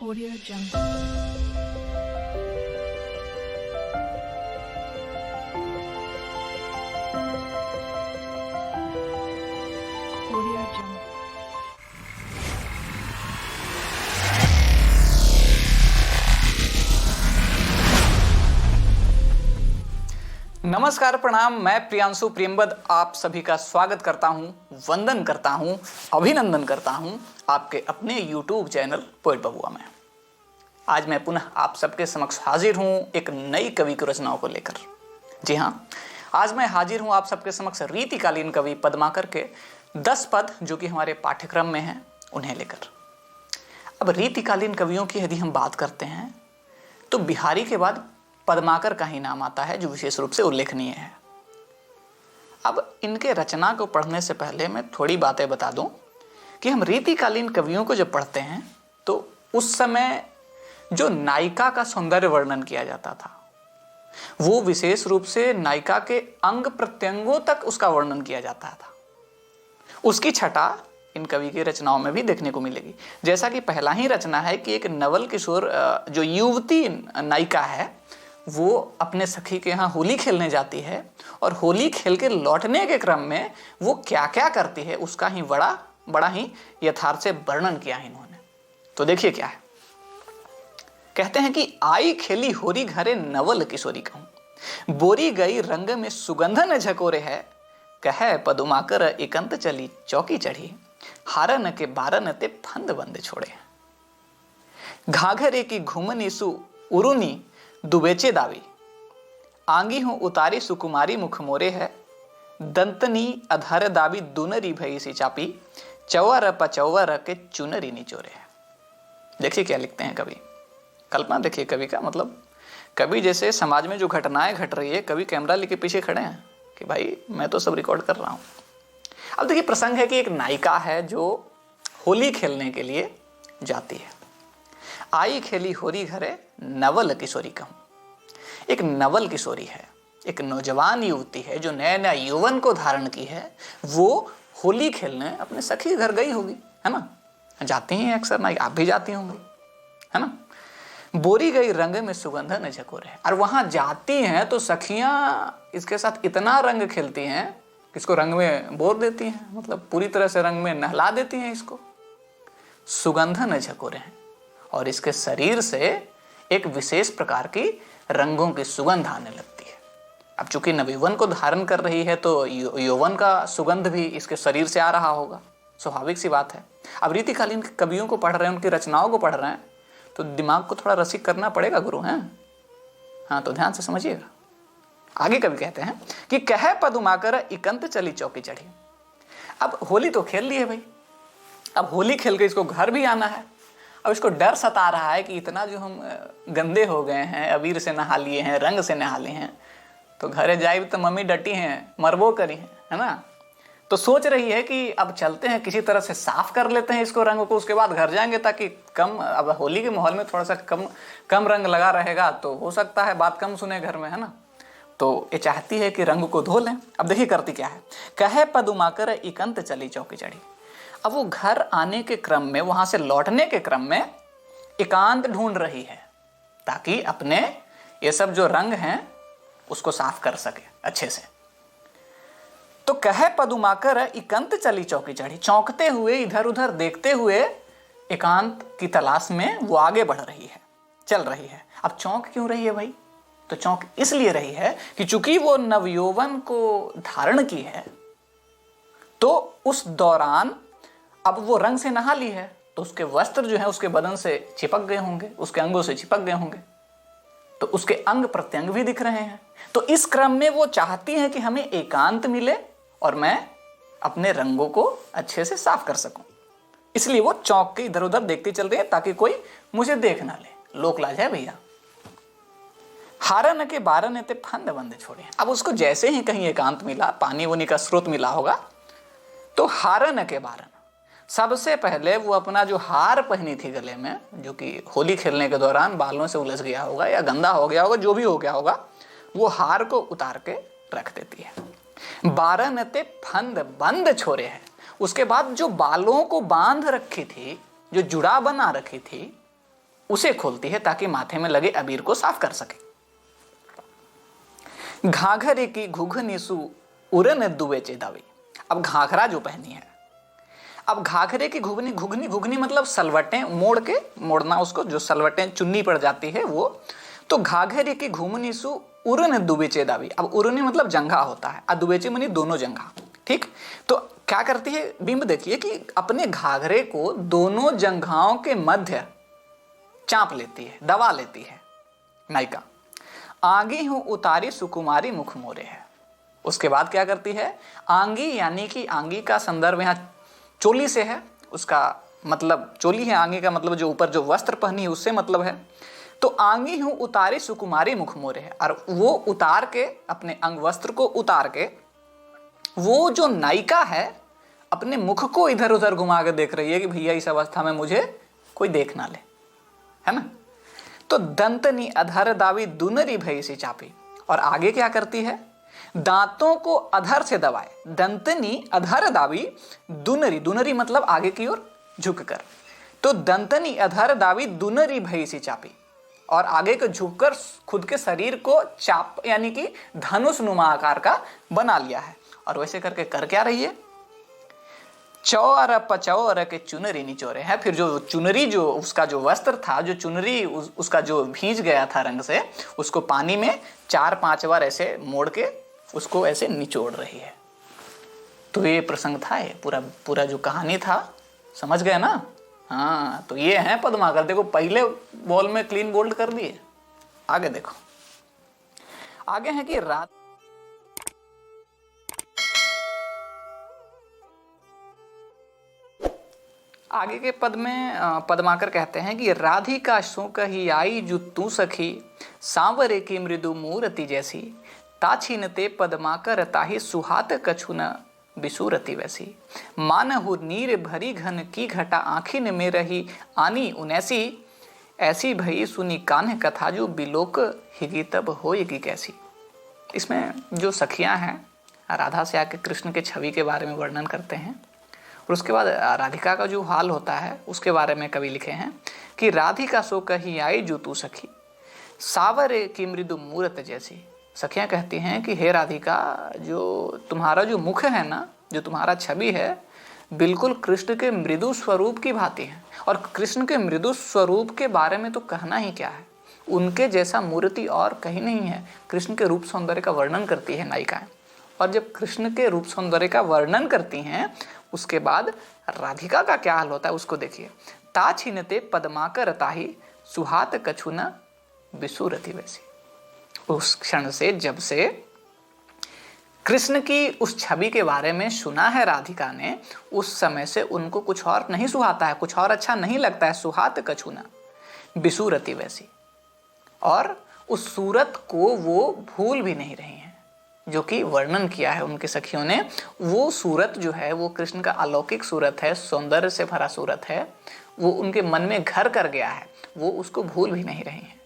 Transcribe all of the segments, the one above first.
Audio Jungle. Audio Jungle. नमस्कार, प्रणाम। मैं प्रियांशु प्रेमवद आप सभी का स्वागत करता हूं, वंदन करता हूं, अभिनंदन करता हूं आपके अपने YouTube चैनल पोएट बबुआ में। आज मैं पुनः आप सबके समक्ष हाजिर हूं एक नई कवि की रचनाओं को लेकर। जी हां, आज मैं हाजिर हूं आप सबके समक्ष रीतिकालीन कवि पद्माकर के 10 पद जो कि हमारे पाठ्यक्रम में हैं उन्हें लेकर। अब रीतिकालीन कवियों की यदि हम बात करते हैं तो बिहारी के बाद पद्माकर का ही नाम आता है जो विशेष रूप से उल्लेखनीय है। अब इनके रचना को पढ़ने से पहले मैं थोड़ी बातें बता दूं कि हम रीतिकालीन कवियों को जब पढ़ते हैं तो उस समय जो नायिका का सौंदर्य वर्णन किया जाता था वो विशेष रूप से नायिका के अंग प्रत्यंगों तक उसका वर्णन किया जाता था। उसकी छटा इन कवि की रचनाओं में भी देखने को मिलेगी। जैसा कि पहला ही रचना है कि एक नवल किशोर जो युवती नायिका है वो अपने सखी के यहाँ होली खेलने जाती है और होली खेल के लौटने के क्रम में वो क्या क्या करती है उसका ही बड़ा ही यथार्थ से वर्णन किया है इन्होंने। तो देखिए क्या है, कहते हैं कि आई खेली होरी घरे नवल किशोरी कहूं, बोरी गई रंग में सुगंधन झकोरे है, कहे पदुमाकर एकांत चली चौकी चढ़ी, हारन के बारन ते फंद बंद छोड़े, घाघरे की घुमनी सु उरुनी दुबेचे दावी, आंगी हूं उतारी सुकुमारी मुख मोरे है, दंतनी अधर दावी दुनरी भई सी चापी, चौवर पचौवर के चुनरी निचोरे है। देखिए क्या लिखते हैं कवि, कल्पना देखिए कवि का, मतलब कवि जैसे समाज में जो घटनाएं घट रही है कवि कैमरा लेके पीछे खड़े हैं कि भाई मैं तो सब रिकॉर्ड कर रहा हूं। अब देखिए प्रसंग है कि एक नायिका है जो होली खेलने के लिए जाती है। आई खेली होरी घरे नवल किशोरी कहूं, एक नवल किशोरी है, एक नौजवान युवती है जो नया नया यौवन को धारण की है। वो होली खेलने अपने सखी के घर गई होगी, है ना, जाती हैं अक्सर ना, आप भी जाती होंगी, है ना। बोरी गई रंग में सुगंध न झकोरे, और वहां जाती हैं तो सखियां इसके साथ इतना रंग खेलती हैं कि इसको रंग में बोर देती हैं, मतलब पूरी तरह से रंग में नहला देती हैं इसको। सुगंध न झकोरे हैं और इसके शरीर से एक विशेष प्रकार की रंगों की सुगंध आने लगती है। अब चूंकि नवयौवन को धारण कर रही है तो यौवन का सुगंध भी इसके शरीर से आ रहा होगा, स्वाभाविक सी बात है। अब रीतिकालीन कवियों को पढ़ रहे हैं, उनकी रचनाओं को पढ़ रहे हैं तो दिमाग को थोड़ा रसिक करना पड़ेगा गुरु, हैं। हाँ, तो ध्यान से समझिएगा। आगे कवि कहते हैं कि कहे पदुमाकर इकंत चली चौकी चढ़ी। अब होली तो खेल ली है भाई, अब होली खेल के इसको घर भी आना है। अब इसको डर सता रहा है कि इतना जो हम गंदे हो गए हैं, अबीर से नहा लिए हैं, रंग से नहा लिए हैं, तो घरे जाए तो मम्मी डटी हैं, मरबो करी है ना। तो सोच रही है कि अब चलते हैं किसी तरह से साफ कर लेते हैं इसको रंग को, उसके बाद घर जाएंगे ताकि कम, अब होली के माहौल में थोड़ा सा कम रंग लगा रहेगा तो हो सकता है बात कम सुने घर में, है ना। तो ये चाहती है कि रंग को धो लें। अब देखिए करती क्या है, कहे पदुमाकर इकंत चली चौकी चढ़ी। अब वो घर आने के क्रम में, वहां से लौटने के क्रम में एकांत ढूंढ रही है ताकि अपने ये सब जो रंग हैं उसको साफ कर सके अच्छे से। तो कहे पदुमाकर इकंत चली चौकी चढ़ी, चौंकते हुए इधर उधर देखते हुए एकांत की तलाश में वो आगे बढ़ रही है, चल रही है। अब चौंक क्यों रही है भाई, तो चौंक इसलिए रही है कि चूंकि वो नवयौवन को धारण की है तो उस दौरान अब वो रंग से नहा ली है तो उसके वस्त्र जो है उसके बदन से चिपक गए होंगे, उसके अंगों से चिपक गए होंगे, तो उसके अंग प्रत्यंग भी दिख रहे हैं। तो इस क्रम में वो चाहती है कि हमें एकांत मिले और मैं अपने रंगों को अच्छे से साफ कर सकूं। इसलिए वो चौंक के इधर उधर देखती चल रही है ताकि कोई मुझे देख ना ले, लोक लाज है भैया। हारन के बारन ते फंद बंद छोड़े। अब उसको जैसे ही कहीं एकांत मिला, पानी वानी का स्रोत मिला होगा, तो हारन के बारन, सबसे पहले वो अपना जो हार पहनी थी गले में, जो कि होली खेलने के दौरान बालों से उलझ गया होगा या गंदा हो गया होगा, जो भी हो गया होगा, वो हार को उतार के रख देती है। बारन ते फंद बंद छोड़े है, उसके बाद जो बालों को बांध रखी थी, जो जुड़ा बना रखी थी, उसे खोलती है ताकि माथे में लगे अबीर को साफ कर सके। घाघरे की घुघनीसु उरन दुबे चेदावी। अब घाघरा जो पहनी है, अब घाघरे की घुघनी, घुघनी घुघनी मतलब सलवटें मोड़ के, मोड़ना उसको, जो सलवटें चुन्नी पड़ जाती है वो। तो घाघरे की घुघनीसु उरन दुबे चेदावी। अब उरनी मतलब जंघा होता है, दुबेचे मनी दोनों जंघा, ठीक। तो क्या करती है बिंब, देखिए कि अपने घाघरे को दोनों जंघाओं के मध्य चाप लेती है, दबा लेती है नायिका। आंगी हूं उतारी सुकुमारी मुख मोरे है। उसके बाद क्या करती है, आंगी यानी कि आंगी का संदर्भ यहाँ चोली से है, उसका मतलब चोली है, आंगी का मतलब जो ऊपर जो वस्त्र पहनी है उससे मतलब है। तो आंगी हूं उतारी सुकुमारी मुख मोरे है, और वो उतार के, अपने अंग वस्त्र को उतार के, वो जो नायिका है अपने मुख को इधर उधर घुमा के देख रही है कि भैया इस अवस्था में मुझे कोई देख ना ले, है ना। तो दंतनी अधर दावी दुनरी भई सी चापी। और आगे क्या करती है, दांतों को अधर से दबाए। दंतनी अधर दावी दुनरी, दुनरी मतलब आगे की ओर झुककर। तो दंतनी अधर दावी दुनरी भई सी चापी, और आगे को झुककर खुद के शरीर को चाप यानी कि धनुष नुमा आकार का बना लिया है। और वैसे करके कर क्या रही है, चौर पचौर के चुनरी निचोरे है। फिर जो चुनरी, जो उसका जो वस्त्र था, जो चुनरी उसका जो भींज गया था रंग से, उसको पानी में 4-5 बार ऐसे मोड़ के उसको ऐसे निचोड़ रही है। तो ये प्रसंग था, ये पूरा जो कहानी था, समझ गए ना। हाँ, तो ये है पद्माकर। देखो पहले बॉल में क्लीन बोल्ड कर दिए। आगे देखो, आगे है कि रात, आगे के पद में पद्माकर कहते हैं कि राधिका सो कही आई जो तू सखी, सांवरे की मृदु मूर्ति जैसी, ताछीन ते पद्माकर ताही सुहात कछु न बिसूरती वैसी। मानहु नीर भरी घन की घटा आँखिन में रही आनी उनैसी, ऐसी भई सुनी कान्ह कथा जो बिलोक हिगी तब होएगी कैसी। इसमें जो सखियां हैं राधा से आके कृष्ण के छवि के बारे में वर्णन करते हैं, और उसके बाद राधिका का जो हाल होता है उसके बारे में कवि लिखे हैं कि राधिका सो कही आई जो तू सखी, सावरे की मृदु मूरत जैसी। सखियां कहती हैं कि हे राधिका, जो तुम्हारा जो मुख है ना, जो तुम्हारा छवि है, बिल्कुल कृष्ण के मृदु स्वरूप की भांति है। और कृष्ण के मृदु स्वरूप के बारे में तो कहना ही क्या है, उनके जैसा मूर्ति और कहीं नहीं है। कृष्ण के रूप सौंदर्य का वर्णन करती है नायिकाएं, और जब कृष्ण के रूप सौंदर्य का वर्णन करती हैं उसके बाद राधिका का क्या हाल होता है उसको देखिए। ता छीनते पद्माकर ताही सुहात कछु न बिसूरती वैसी। उस क्षण से, जब से कृष्ण की उस छवि के बारे में सुना है राधिका ने, उस समय से उनको कुछ और नहीं सुहाता है, कुछ और अच्छा नहीं लगता है। सुहात कछु न बिसूरती वैसी, और उस सूरत को वो भूल भी नहीं रही हैं जो कि वर्णन किया है उनके सखियों ने। वो सूरत जो है वो कृष्ण का अलौकिक सूरत है, सौंदर्य से भरा सूरत है, वो उनके मन में घर कर गया है, वो उसको भूल भी नहीं रही हैं।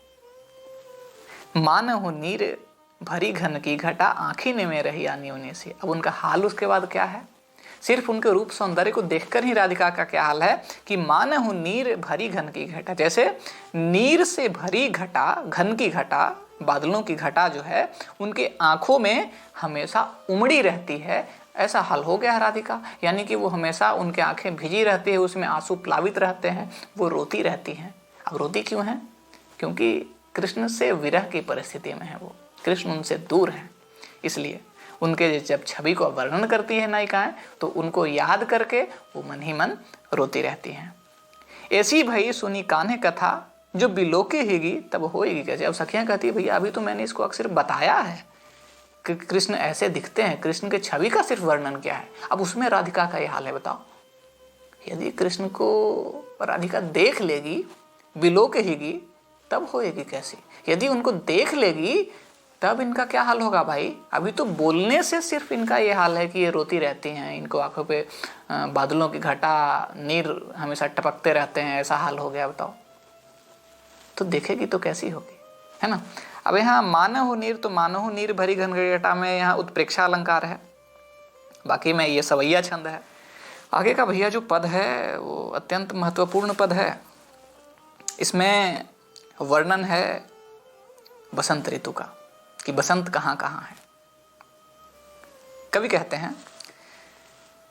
मानहु नीर भरी घन की घटा आँखिन में रही आनी उन्हीं से। अब उनका हाल उसके बाद क्या है, सिर्फ उनके रूप सौंदर्य को देखकर ही राधिका का क्या हाल है कि मानहु नीर भरी घन की घटा, जैसे नीर से भरी घटा, घन की घटा, बादलों की घटा जो है उनके आंखों में हमेशा उमड़ी रहती है, ऐसा हाल हो गया है राधिका। यानी कि वो हमेशा, उनके आंखें भिजी रहती है, उसमें आंसू प्लावित रहते हैं, वो रोती रहती हैं। अब रोती क्यों है, क्योंकि कृष्ण से विरह की परिस्थिति में है वो, कृष्ण उनसे दूर है, इसलिए उनके जब छवि को वर्णन करती है नायिकाएं तो उनको याद करके वो मन ही मन रोती रहती हैं। ऐसी भई सुनी कान्हे कथा जो बिलोके हिगी तब होएगी कैसे। अब सखियां कहती है भैया अभी तो मैंने इसको अक्सर बताया है कि कृष्ण ऐसे दिखते हैं, कृष्ण के छवि का सिर्फ वर्णन किया है, अब उसमें राधिका का ये हाल है। बताओ, यदि कृष्ण को राधिका देख लेगी, बिलोके हिगी तब होएगी कैसी। यदि उनको देख लेगी तब इनका क्या हाल होगा भाई। अभी तो बोलने से सिर्फ इनका ये हाल है कि ये रोती रहती हैं, इनको आंखों पे बादलों की घटा, नीर हमेशा टपकते रहते हैं, ऐसा हाल हो गया। बताओ, तो देखेगी तो कैसी होगी, है ना। अब यहाँ मानहु नीर, तो मानहु नीर भरी घन घटा में यहाँ उत्प्रेक्षा अलंकार है, बाकी में ये सवैया छंद है। आगे का भैया जो पद है वो अत्यंत महत्वपूर्ण पद है। इसमें वर्णन है बसंत ऋतु का कि बसंत कहाँ कहाँ है। कवि कहते हैं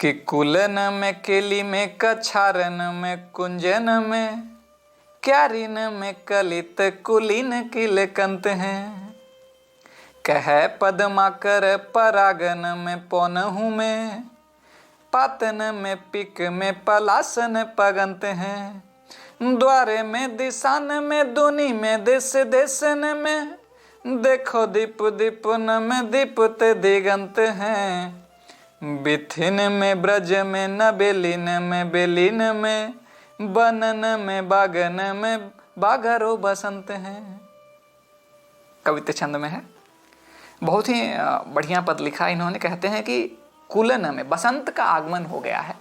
कि कुलन में, केली में, कछारन में, कुंजन में, क्यारिन में, कलित कुलीन किलकंत हैं। कह पद्माकर परागन में, पौनहु में, पातन में, पिक में, पलासन पगंत हैं। द्वारे में, दिशान में, दुनी में, देश देशन में, देखो दीप दीपन में, दीपते दिगंत हैं। बिथिन में, ब्रज में, नबेलिन में, बेलिन में, बनन में, बागन में, बागरो बसंत हैं। कविता छंद में है, बहुत ही बढ़िया पद लिखा इन्होंने। कहते हैं कि कुलन में बसंत का आगमन हो गया है।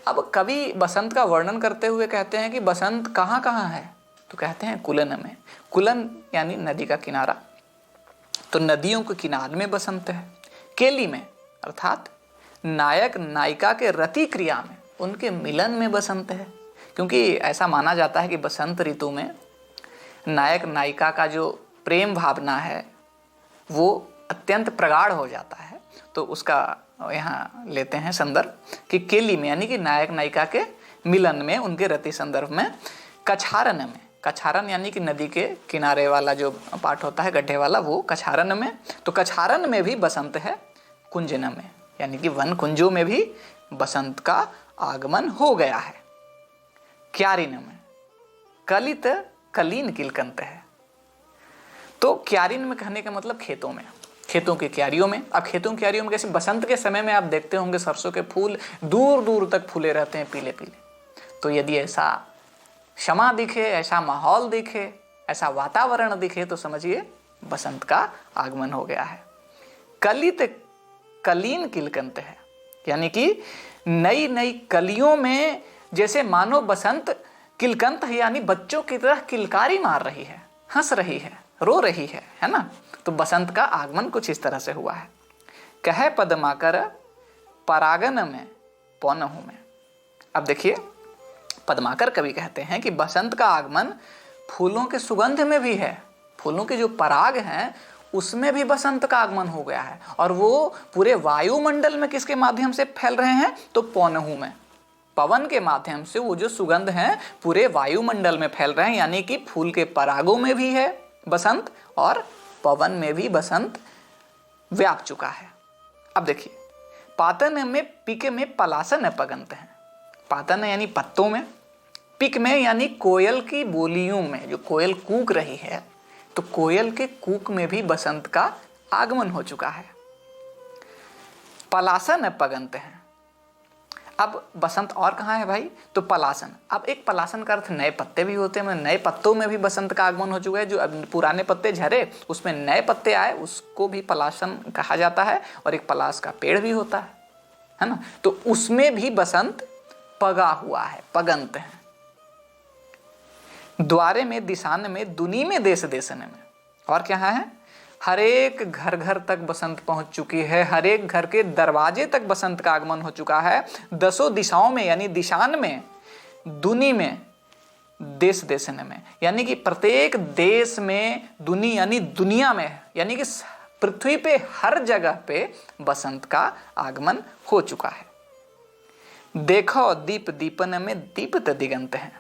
अब कवि बसंत का वर्णन करते हुए कहते हैं कि बसंत कहाँ कहाँ है, तो कहते हैं कुलन में। कुलन यानी नदी का किनारा, तो नदियों के किनारे में बसंत है। केली में अर्थात नायक नायिका के रति क्रिया में, उनके मिलन में बसंत है। क्योंकि ऐसा माना जाता है कि बसंत ऋतु में नायक नायिका का जो प्रेम भावना है वो अत्यंत प्रगाढ़ हो जाता है। तो उसका यहाँ लेते हैं संदर्भ कि केली में यानी कि नायक नायिका के मिलन में, उनके रति संदर्भ में। कछारन में, कछारन यानी कि नदी के किनारे वाला जो पार्ट होता है, गड्ढे वाला, वो कछारन में। तो कछारन में भी बसंत है। कुंजन में यानी कि वन कुंजों में भी बसंत का आगमन हो गया है। क्यारिन में कलित कलीन किलकंत है। तो क्यारिन में कहने का मतलब खेतों में, खेतों की क्यारियों में। अब खेतों की क्यारियों में कैसे बसंत के समय में आप देखते होंगे सरसों के फूल दूर दूर तक फूले रहते हैं, पीले पीले। तो यदि ऐसा क्षमा दिखे, ऐसा माहौल दिखे, ऐसा वातावरण दिखे, तो समझिए बसंत का आगमन हो गया है। कलित कलीन किलकंत है यानी कि नई नई कलियों में जैसे मानो बसंत किलकंत है, यानी बच्चों की तरह किलकारी मार रही है, हंस रही है, रो रही है ना। तो बसंत का आगमन कुछ इस तरह से हुआ है। कह पद्माकर परागन में, पौनहु में। अब देखिए, पद्माकर कवि कहते हैं कि बसंत का आगमन फूलों के सुगंध में भी है। फूलों के जो पराग हैं उसमें भी बसंत का आगमन हो गया है। और वो पूरे वायुमंडल में किसके माध्यम से फैल रहे हैं, तो पौनहु में, पवन के माध्यम से वो जो सुगंध हैं पूरे वायुमंडल में फैल रहे हैं। यानी कि फूल के परागों में भी है बसंत और पवन में भी बसंत व्याप चुका है। अब देखिए, पातन में, पिक में, पलासन पगंत हैं। पातन यानी पत्तों में, पिक में यानी कोयल की बोलियों में, जो कोयल कूक रही है, तो कोयल के कूक में भी बसंत का आगमन हो चुका है। पलासन पगंत हैं। अब बसंत और कहाँ है भाई, तो पलासन। अब एक पलासन का अर्थ नए पत्ते भी होते हैं, नए पत्तों में भी बसंत का आगमन हो चुका है। जो अब पुराने पत्ते झरे उसमें नए पत्ते आए, उसको भी पलासन कहा जाता है। और एक पलास का पेड़ भी होता है ना, तो उसमें भी बसंत पगा हुआ है, पगंत है। द्वारे में, दिशान में, दुनी में, देश देशन में। और क्या है, हर एक घर घर तक बसंत पहुंच चुकी है। हर एक घर के दरवाजे तक बसंत का आगमन हो चुका है। दसों दिशाओं में यानी दिशान में, दुनी में, देश देशन में, यानी कि प्रत्येक देश में, दुनी यानी दुनिया में, यानी कि पृथ्वी पे हर जगह पे बसंत का आगमन हो चुका है। देखो दीप दीपन में, दीपत दिगंत है।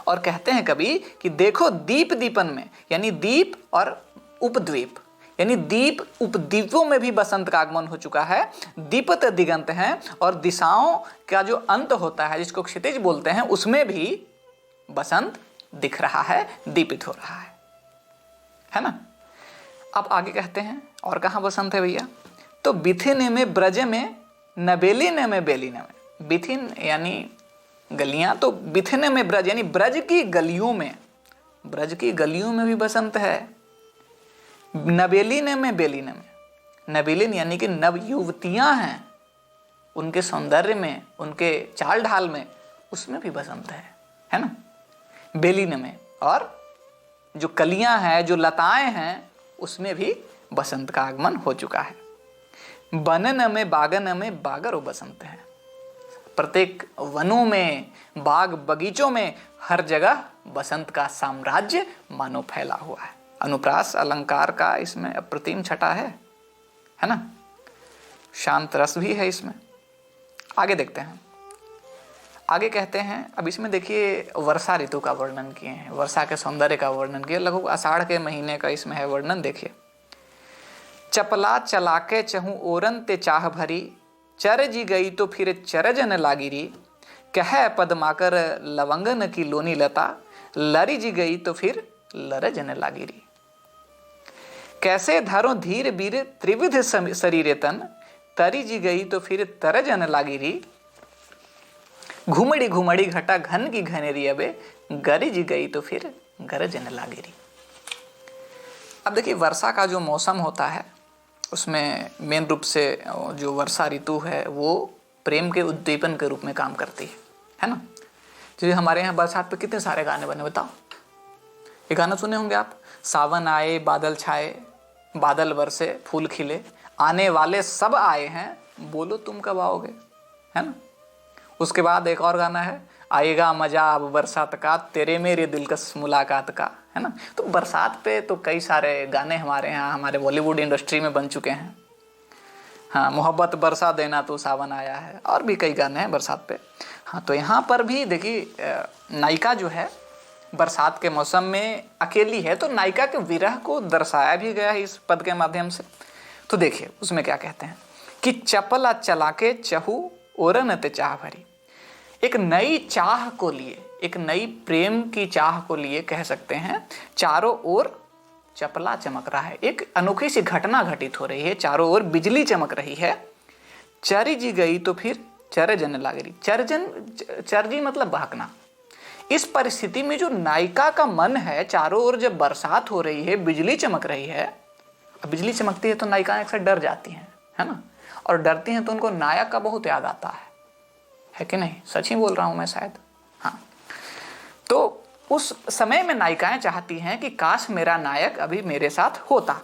और कहते हैं कभी कि देखो दीप दीपन में, यानी दीप और उपद्वीप, यानी दीप उपद्वीपों में भी बसंत का आगमन हो चुका है। दीपत दिगंत हैं, और दिशाओं का जो अंत होता है जिसको क्षितिज बोलते हैं, उसमें भी बसंत दिख रहा है, दीपित हो रहा है ना। अब आगे कहते हैं और कहाँ बसंत है भैया, तो बिथिन में, ब्रज में, नबेलिन में, बेलिन में। बिथिन यानी गलियां, तो बिथिन में ब्रज यानी ब्रज की गलियों में, ब्रज की गलियों में भी बसंत है। नबेलिन में, बेलिन में। नबेलिन यानी कि नव युवतियां हैं, उनके सौंदर्य में, उनके चाल ढाल में, उसमें भी बसंत है ना। बेलिन में, और जो कलियां हैं, जो लताएं हैं, उसमें भी बसंत का आगमन हो चुका है। बनन में, बागन में, बागरो बसंत है। प्रत्येक वनों में, बाग बगीचों में, हर जगह बसंत का साम्राज्य मानो फैला हुआ है। अनुप्रास अलंकार का इसमें अप्रतिम छटा है ना, शांत रस भी है इसमें। आगे देखते हैं, आगे कहते हैं, अब इसमें देखिए वर्षा ऋतु का वर्णन किए हैं, वर्षा के सौंदर्य का वर्णन किया, लगभग आषाढ़ के महीने का इसमें है वर्णन। देखिए, चपला चलाके चहु ओरन ते चाह भरी, चर जी गई तो फिर चरजन लागिरी, कह पदमाकर लवंगन की लोनी लता, लरी जी गई तो फिर लरजन लागिरी। कैसे धरो धीर बीर त्रिविध शरीरे तन, तरी जी गई तो फिर तरजन लागिरी, घुमड़ी घुमड़ी घटा घन की घनेरी अबे, गरी जी गई तो फिर गरजन लागिरी। अब देखिए, वर्षा का जो मौसम होता है उसमें मेन रूप से जो वर्षा ऋतु है वो प्रेम के उद्दीपन के रूप में काम करती है ना। जो हमारे यहाँ बरसात पे कितने सारे गाने बने, बताओ। ये गाना सुने होंगे आप, सावन आए बादल छाए, बादल बरसे फूल खिले, आने वाले सब आए हैं, बोलो तुम कब आओगे, है ना। उसके बाद एक और गाना है, आएगा मजा अब बरसात का, तेरे मेरे दिलकश मुलाकात का, है ना। तो बरसात पे तो कई सारे गाने हमारे यहाँ, हमारे बॉलीवुड इंडस्ट्री में बन चुके हैं। हाँ, मोहब्बत बरसा देना तो सावन आया है, और भी कई गाने हैं बरसात पे। हाँ, तो यहाँ पर भी देखिए, नायिका जो है बरसात के मौसम में अकेली है, तो नायिका के विरह को दर्शाया भी गया है इस पद के माध्यम से। तो देखिए उसमें क्या कहते हैं कि चपला चला के चहु ओरन ते चाह भरी। एक नई चाह को लिए, एक नई प्रेम की चाह को लिए कह सकते हैं, चारों ओर चपला चमक रहा है, एक अनोखी सी घटना घटित हो रही है, चारों ओर बिजली चमक रही है। चरी जी गई तो फिर चरजन लागरी। चरजी मतलब बहकना। इस परिस्थिति में जो नायिका का मन है, चारों ओर जब बरसात हो रही है, बिजली चमक रही है, अब बिजली चमकती है तो नायिकाएं अक्सर डर जाती हैं, है ना, और डरती हैं तो उनको नायक का बहुत याद आता है कि नहीं, सच ही बोल रहा हूं मैं शायद। हाँ, तो उस समय में नायिकाएं चाहती हैं कि काश मेरा नायक अभी मेरे साथ होता।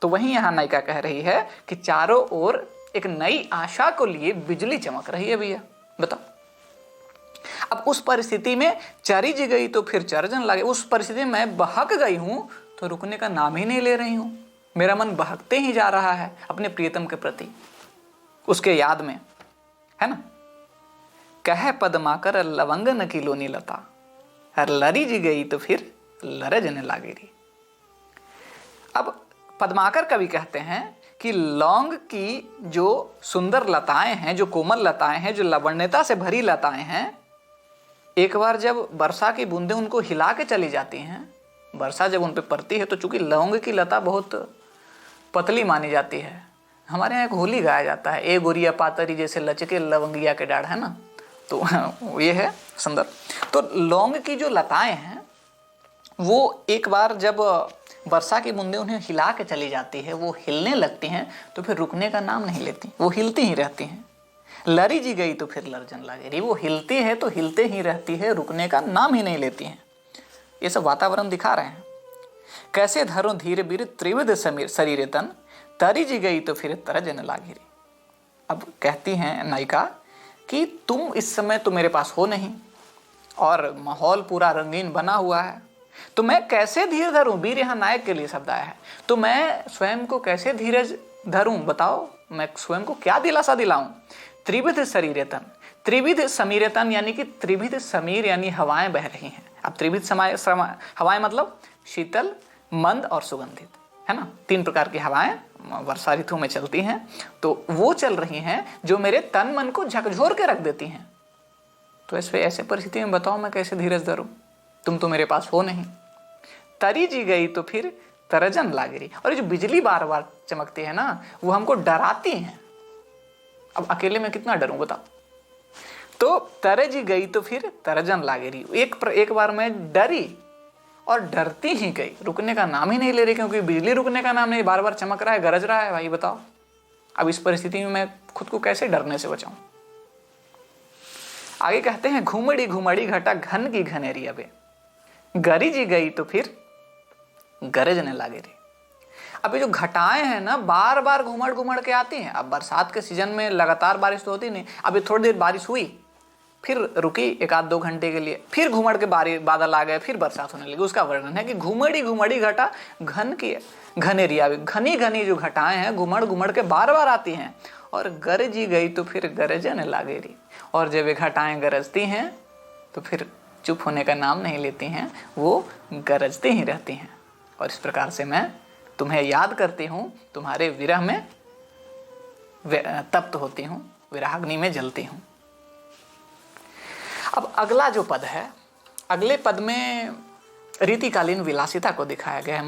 तो वहीं यहां नायिका कह रही है कि चारों ओर एक नई आशा को लिए बिजली चमक रही है भैया, बताओ। अब उस परिस्थिति में चरी जी गई तो फिर चरजन लगे, उस परिस्थिति में मैं बहक गई हूं तो रुकने का नाम ही नहीं ले रही हूं, मेरा मन बहकते ही जा रहा है अपने प्रियतम के प्रति, उसके याद में, है ना। कह पदमाकर लवंगन की लोनी लता, हर लरी जी गई तो फिर लरजन लागेरी। अब पद्माकर कवि कहते हैं कि लौंग की जो सुंदर लताएं हैं, जो कोमल लताएं हैं, जो लवण्यता से भरी लताएं हैं, एक बार जब वर्षा की बूंदें उनको हिला के चली जाती हैं, वर्षा जब उन पर पड़ती है, तो चूंकि लौंग की लता बहुत पतली मानी जाती है, हमारे यहाँ एक होली गाया जाता है, ए गोरिया पातरी जैसे लचके लवंगिया के डाढ़, है ना, तो ये है सुंदर। तो लौंग की जो लताएं हैं वो एक बार जब वर्षा की बूंदें उन्हें हिला के चली जाती है, वो हिलने लगती हैं, तो फिर रुकने का नाम नहीं लेती, वो हिलती ही रहती हैं। लरी जी गई तो फिर लरजन लागेरी, वो हिलती है तो हिलते ही रहती है, रुकने का नाम ही नहीं लेती हैं। ये सब वातावरण दिखा रहे हैं। कैसे धरो धीरे बीर त्रिविध शरीरे तन, तरी जी गई तो फिर तरजन लागेरी। अब कहती हैं नायिका कि तुम इस समय तो मेरे पास हो नहीं और माहौल पूरा रंगीन बना हुआ है, तो मैं कैसे धीर धरूं। वीर यहाँ नायक के लिए शब्द आया है, तो मैं स्वयं को कैसे धीरज धरूं, बताओ, मैं स्वयं को क्या दिलासा दिलाऊं। त्रिविध शरीरे तन, त्रिविध समीरे तन यानी कि त्रिविध समीर यानी हवाएं बह रही हैं। अब त्रिविध हवाएं मतलब शीतल, मंद और सुगंधित, है ना, 3 प्रकार की हवाएं वर्षा ऋतु में चलती हैं। तो वो चल रही हैं जो मेरे तन मन को झकझोर के रख देती हैं। तो ऐसे परिस्थिति में बताओ मैं कैसे धीरज धरूं, तुम तो मेरे पास हो नहीं। तरी जी गई तो फिर तरजन लागेरी। और ये जो बिजली बार बार चमकती है ना, वो हमको डराती हैं। अब अकेले में कितना डरूं बताओ। तो तरे जी गई तो फिर तरजन लागेरी, एक बार मैं डरी और डरती ही गई, रुकने का नाम ही नहीं ले रही, क्योंकि बिजली रुकने का नाम नहीं, बार बार चमक रहा है, गरज रहा है। भाई बताओ, अब इस परिस्थिति में मैं खुद को कैसे डरने से बचाऊं। आगे कहते हैं घुमड़ी घुमड़ी घटा घन की घनेरी अबे, गरी जी गई तो फिर गरजने लागेरी। अब ये जो घटाएं हैं ना, बार बार घुमड़ घुमड़ के आती हैं। अब बरसात के सीजन में लगातार बारिश तो होती नहीं, अब ये थोड़ी देर बारिश हुई फिर रुकी 1-2 घंटे के लिए, फिर घुमड़ के बादल आ गए, फिर बरसात होने लगी। उसका वर्णन है कि घुमड़ी घुमड़ी घटा घन की घनेरी आवी, घनी घनी जो घटाएं हैं घुमड़ घुमड़ के बार बार आती हैं, और गरजी गई तो फिर गरजन लागेरी। और जब ये घटाएं गरजती हैं तो फिर चुप होने का नाम नहीं लेती हैं, वो गरजती ही रहती हैं। और इस प्रकार से मैं तुम्हें याद करती हूँ, तुम्हारे विरह में तप्त होती हूँ, विराग्नि में जलती हूँ। अब अगला जो पद है, अगले पद में रीतिकालीन विलासिता को दिखाया गया है,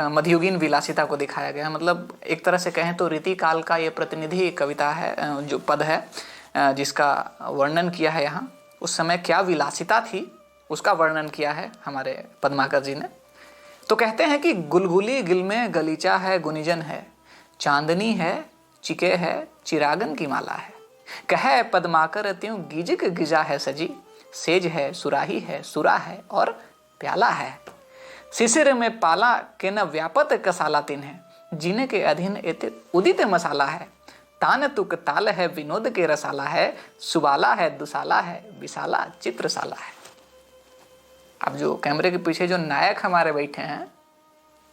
मध्ययुगीन विलासिता को दिखाया गया है। मतलब एक तरह से कहें तो रीतिकाल का ये प्रतिनिधि कविता है, जो पद है जिसका वर्णन किया है यहाँ। उस समय क्या विलासिता थी उसका वर्णन किया है हमारे पद्माकर जी ने। तो कहते हैं कि गुलगुली गिल में गलीचा है गुनीजन है, चांदनी है चिके है चिरागन की माला है, कह पद्माकर त्यों गिजक गिजा है सजी, सेज है सुराही है सुरा है और प्याला है। शिशिर में पाला के न व्यापत कसाला तिन है, जीने के अधीन एते उदित मसाला है, तान तुक ताल है विनोद के रसाला है, सुबाला है दुसाला है विशाला चित्रशाला है। अब जो कैमरे के पीछे जो नायक हमारे बैठे हैं,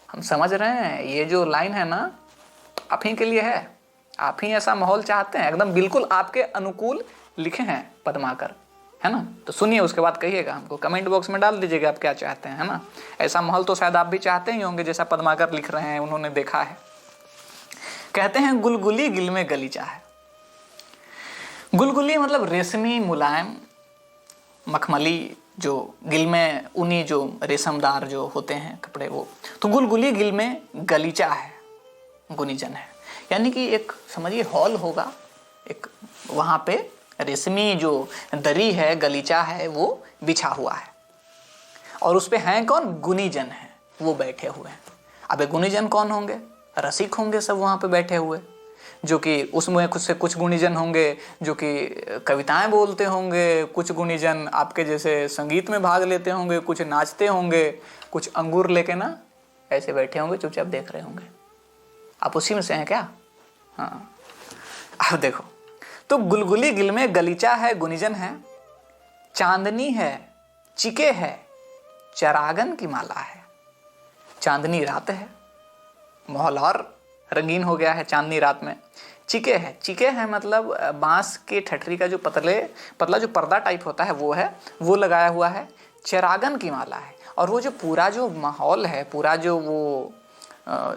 हम समझ रहे हैं ये जो लाइन है ना आप ही के लिए है, आप ही ऐसा माहौल चाहते हैं, एकदम बिल्कुल आपके अनुकूल लिखे हैं पद्माकर, है ना। तो सुनिए, उसके बाद कहिएगा, हमको कमेंट बॉक्स में डाल दीजिएगा आप क्या चाहते हैं, है ना। ऐसा माहौल तो शायद आप भी चाहते ही होंगे जैसा पद्माकर लिख रहे हैं, उन्होंने देखा है। कहते हैं गुलगुली गिल में गलीचा है। गुलगुली मतलब रेशमी मुलायम मखमली, जो गिल में ऊनी जो रेशमदार जो होते हैं कपड़े वो, तो गुलगुली गिल में गलीचा है गुनीजन है, यानी कि एक समझिए हॉल होगा, एक वहाँ पे रेशमी जो दरी है गलीचा है वो बिछा हुआ है, और उस पे हैं कौन, गुनीजन है, वो बैठे हुए हैं। अब गुनीजन कौन होंगे, रसिक होंगे सब वहाँ पे बैठे हुए, जो कि उसमें कुछ गुणीजन होंगे जो कि कविताएं बोलते होंगे, कुछ गुणीजन आपके जैसे संगीत में भाग लेते होंगे, कुछ नाचते होंगे, कुछ अंगूर लेके ना ऐसे बैठे होंगे चुपचाप देख रहे होंगे। आप उसी में से हैं क्या? हाँ, अब देखो, तो गुलगुली गिल में गलीचा है गुनीजन है, चांदनी है चिके है चरागन की माला है। चांदनी रात है, माहौल और रंगीन हो गया है चांदनी रात में। चिके है, चिके है मतलब बांस के ठठरी का जो पतला जो पर्दा टाइप होता है वो है, वो लगाया हुआ है। चिरागन की माला है, और वो जो पूरा जो माहौल है, पूरा जो वो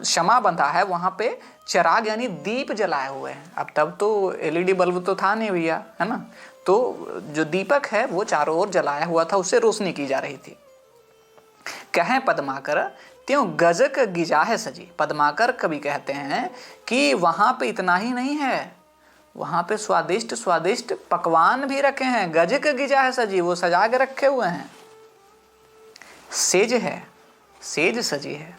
शमा बंधा है, वहाँ पे चिराग यानी दीप जलाए हुए हैं। अब तब तो एलईडी बल्ब तो था नहीं भैया, है ना, तो जो दीपक है वो चारों ओर जलाया हुआ था, उससे रोशनी की जा रही थी। कहें पद्माकर त्यों गजक गिजा है सजी। पद्माकर कवि कहते हैं कि वहां पे इतना ही नहीं है, वहां पे स्वादिष्ट स्वादिष्ट पकवान भी रखे हैं, गजक गिजा है सजी, वो सजा के रखे हुए हैं। सेज है, सेज सजी है,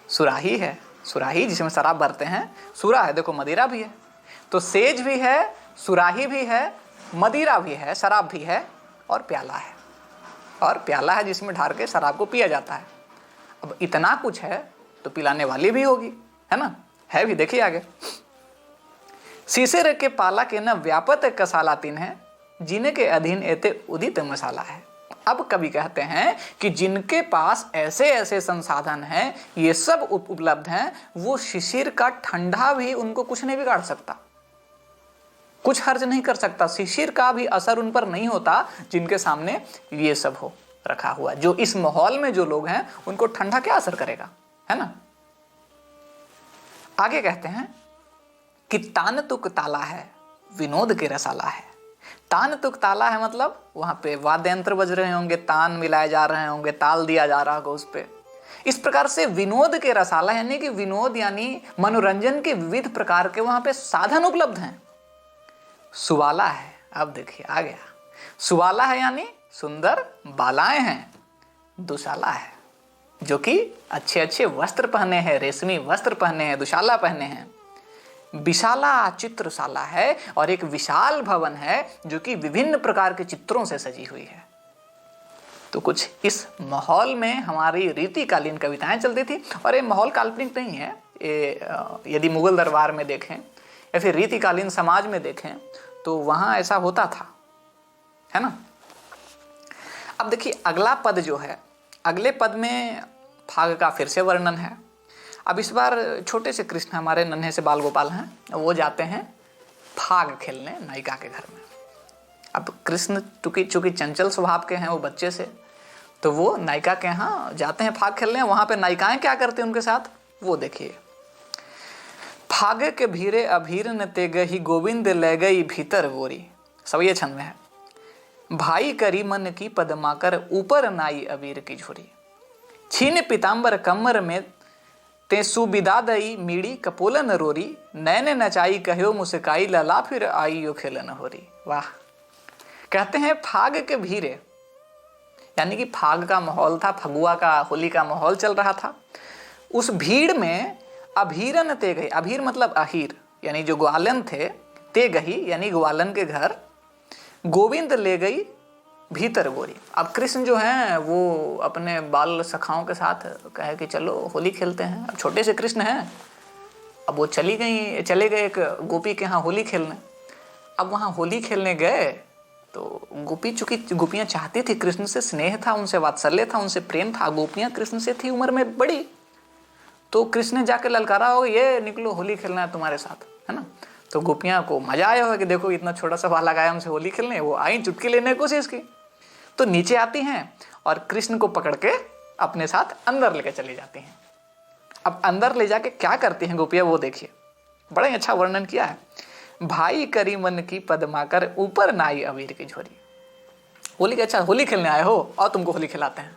सुराही है, सुराही जिसमें शराब भरते हैं, सुरा है, देखो मदिरा भी है, तो सेज भी है, सुराही भी है, मदिरा भी है, शराब भी है, और प्याला है, और प्याला है जिसमें ढार के शराब को पिया जाता है। अब इतना कुछ है तो पिलाने वाली भी होगी, है ना, है भी, देखिए आगे। शीशे के पाला के न व्यापत कसाला तीन है, जीने के अधीन एते उदित मसाला है। अब कवि कहते हैं कि जिनके पास ऐसे ऐसे संसाधन हैं, ये सब उपलब्ध हैं, वो शिशिर का ठंडा भी उनको कुछ नहीं बिगाड़ सकता, कुछ हर्ज नहीं कर सकता, शिशिर का भी असर उन पर नहीं होता जिनके सामने ये सब हो रखा हुआ। जो इस माहौल में जो लोग हैं उनको ठंडा क्या असर करेगा, है ना। आगे कहते हैं कि तान तुक ताला है विनोद के रसाला है। तान तुक ताला है मतलब वहां पे वाद्य यंत्र बज रहे होंगे, तान मिलाए जा रहे होंगे, ताल दिया जा रहा होगा उस पे। इस प्रकार से विनोद के रसाला यानी कि विनोद यानी मनोरंजन के विविध प्रकार के वहां पे साधन उपलब्ध हैं। सुबाला है, अब देखिए आ गया, सुबाला है यानी सुंदर बालाएं हैं। दुशाला है जो कि अच्छे अच्छे वस्त्र पहने हैं, रेशमी वस्त्र पहने हैं, दुशाला पहने हैं। विशाला चित्रशाला है, और एक विशाल भवन है जो कि विभिन्न प्रकार के चित्रों से सजी हुई है। तो कुछ इस माहौल में हमारी रीतिकालीन कविताएं चलती थी, और ये माहौल काल्पनिक नहीं है, ये यदि मुगल दरबार में देखें या फिर रीतिकालीन समाज में देखें तो वहाँ ऐसा होता था। है ना। अब देखिए अगला पद जो है, अगले पद में फाग का फिर से वर्णन है। अब इस बार छोटे से कृष्ण, हमारे नन्हे से बाल गोपाल हैं, वो जाते हैं फाग खेलने नायिका के घर में। अब कृष्ण चूंकि चंचल स्वभाव के हैं वो बच्चे से, तो वो नायिका के यहाँ जाते हैं फाग खेलने। वहां पे नायिकाएं क्या करती हैं उनके साथ, वो देखिए। फाग के भीरे अभीर न ते गही, गोविंद ले गई भीतर गोरी। सब ये छंद में है। भाई करी मन की पदमाकर, ऊपर नाई अबीर की झोरी। छीन पीताम्बर कमर में ते सुबिदा दई, मीड़ी कपोलन रोरी। नैने नचाई कहो मुस्काई, लला फिर आई यो खेलन होरी। वाह। कहते हैं फाग के भीरे, यानी कि फाग का माहौल था, फगुआ का, होली का माहौल चल रहा था। उस भीड़ में अभीरन ते गई, अभीर मतलब अहीर, यानी जो ग्वालन थे, ते गई यानी ग्वालन के घर, गोविंद ले गई भीतर गोरी। अब कृष्ण जो हैं वो अपने बाल सखाओं के साथ कहे कि चलो होली खेलते हैं। अब छोटे से कृष्ण हैं, अब वो चले गए एक गोपी के यहाँ होली खेलने। अब वहाँ होली खेलने गए तो चूंकि गोपियाँ चाहती थी, कृष्ण से स्नेह था, उनसे वात्सल्य था, उनसे प्रेम था। गोपियाँ कृष्ण से थी उम्र में बड़ी, तो कृष्ण ने जाके ललकारा होगा, ये निकलो होली खेलना है तुम्हारे साथ, है ना। तो गोपियाँ को मजा आया होगा कि देखो इतना छोटा सा बालक आया हमसे होली खेलने। वो आई, चुटकी लेने की कोशिश की, तो नीचे आती हैं और कृष्ण को पकड़ के अपने साथ अंदर लेके चली जाती हैं। अब अंदर ले जाके क्या करती हैं गोपियाँ, वो देखिए, बड़ा ही अच्छा वर्णन किया है। भाई करी मन की पदमाकर, ऊपर नाई अबीर की झोरी। होली के अच्छा होली खेलने आए हो और तुमको होली खिलाते हैं।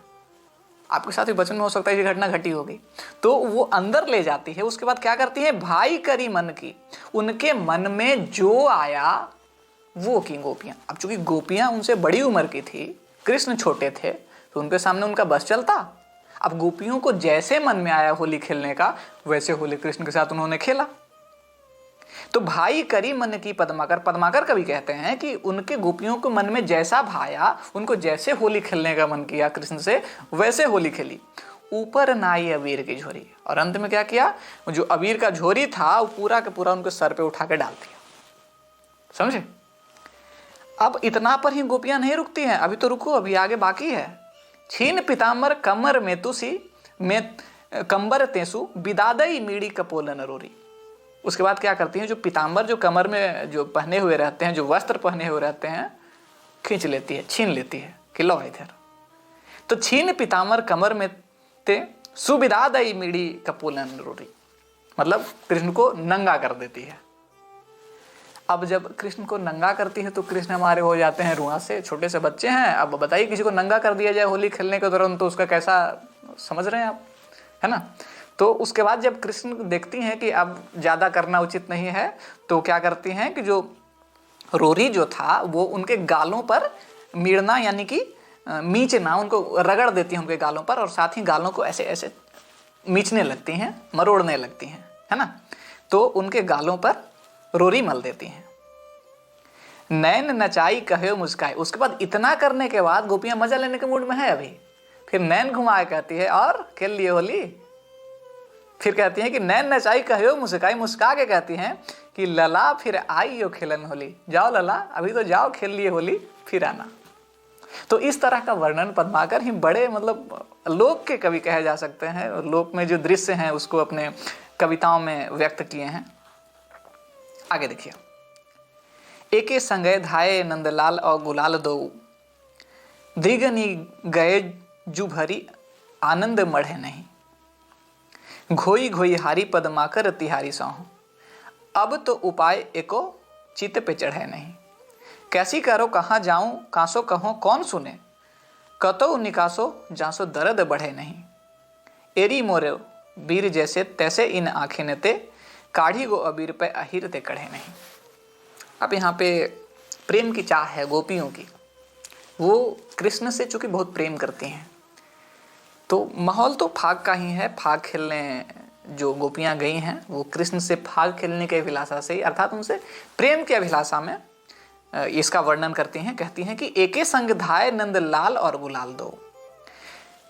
आपके साथ भी बचपन में हो सकता है ये घटना घटी होगी। तो वो अंदर ले जाती है, उसके बाद क्या करती है, भाई करी मन की, उनके मन में जो आया वो की गोपियां। अब चूंकि गोपियां उनसे बड़ी उम्र की थी, कृष्ण छोटे थे, तो उनके सामने उनका बस चलता। अब गोपियों को जैसे मन में आया होली खेलने का, वैसे होली कृष्ण के साथ उन्होंने खेला। तो भाई करी मन की पदमाकर, पदमाकर कवि कहते हैं कि उनके गोपियों को मन में जैसा भाया, उनको जैसे होली खेलने का मन किया कृष्ण से, वैसे होली खेली। ऊपर नाई अबीर की झोरी, और अंत में क्या किया, जो अबीर का झोरी था वो पूरा का पूरा उनके सर पे उठा के डाल दिया। समझे। अब इतना पर ही गोपियां नहीं रुकती हैं, अभी तो रुको, अभी आगे बाकी है। छीन पीताम्बर कमर में तुसी, में कंबर तेसु, बिदादई मीड़ी कपोलन रोरी। उसके बाद क्या करती हैं, जो पीताम्बर जो कमर में जो पहने हुए रहते हैं, जो वस्त्र पहने हुए रहते हैं, खींच लेती है, छीन लेती है कि लो इधर। तो छीन पीताम्बर कमर में ते, सुबिदादई मीड़ी कपोलन रोरी, मतलब कृष्ण को नंगा कर देती है। अब जब कृष्ण को नंगा करती है तो कृष्ण हमारे हो जाते हैं रुआ से, छोटे से बच्चे हैं। अब बताइए किसी को नंगा कर दिया जाए होली खेलने के दौरान, तो उसका कैसा समझ रहे हैं आप, है ना। तो उसके बाद जब कृष्ण देखती हैं कि अब ज़्यादा करना उचित नहीं है, तो क्या करती हैं कि जो रोरी जो था वो उनके गालों पर मीड़ना, यानी कि मीचना, उनको रगड़ देती हैं उनके गालों पर, और साथ ही गालों को ऐसे ऐसे मीचने लगती हैं, मरोड़ने लगती हैं, है ना। तो उनके गालों पर रोरी मल देती हैं। नैन नचाई कहे मुस्काई, उसके बाद इतना करने के बाद गोपियां मजा लेने के मूड में है अभी, फिर नैन घुमाए कहती है और खेल लिए होली। फिर कहती हैं कि नैन नचाई कहो मुस्काई, मुस्का के कहती हैं कि लला फिर आई यो खेलन होली, जाओ लला अभी तो जाओ, खेल लिए होली, फिर आना। तो इस तरह का वर्णन पद्माकर ही बड़े मतलब लोक के कवि कहे जा सकते हैं, लोक में जो दृश्य हैं उसको अपने कविताओं में व्यक्त किए हैं। आगे देखिए, एके संगय धाये नंदलाल और गुलाल दो, दृगनी गए जु भरी आनंद मढ़े नहीं, घोई घोई हारी पदमाकर तिहारी साहू, अब तो उपाय एको चित पे चढ़े नहीं, कैसी करो कहाँ जाऊं कासो कहो कौन सुने, कतो निकासो जासो दर्द बढ़े नहीं, एरी मोरे वीर जैसे तैसे इन आंखें ने ते, काढ़ी गो अबीर पे अहिर ते कढ़े नहीं। अब यहाँ पे प्रेम की चाह है गोपियों की, वो कृष्ण से चूंकि बहुत प्रेम करती हैं, तो माहौल तो फाग का ही है। फाग खेलने जो गोपियां गई हैं वो कृष्ण से फाग खेलने के अभिलाषा से, अर्थात उनसे प्रेम की अभिलाषा में इसका वर्णन करती हैं। कहती हैं कि एके संग धाय नंद लाल और गुलाल दो।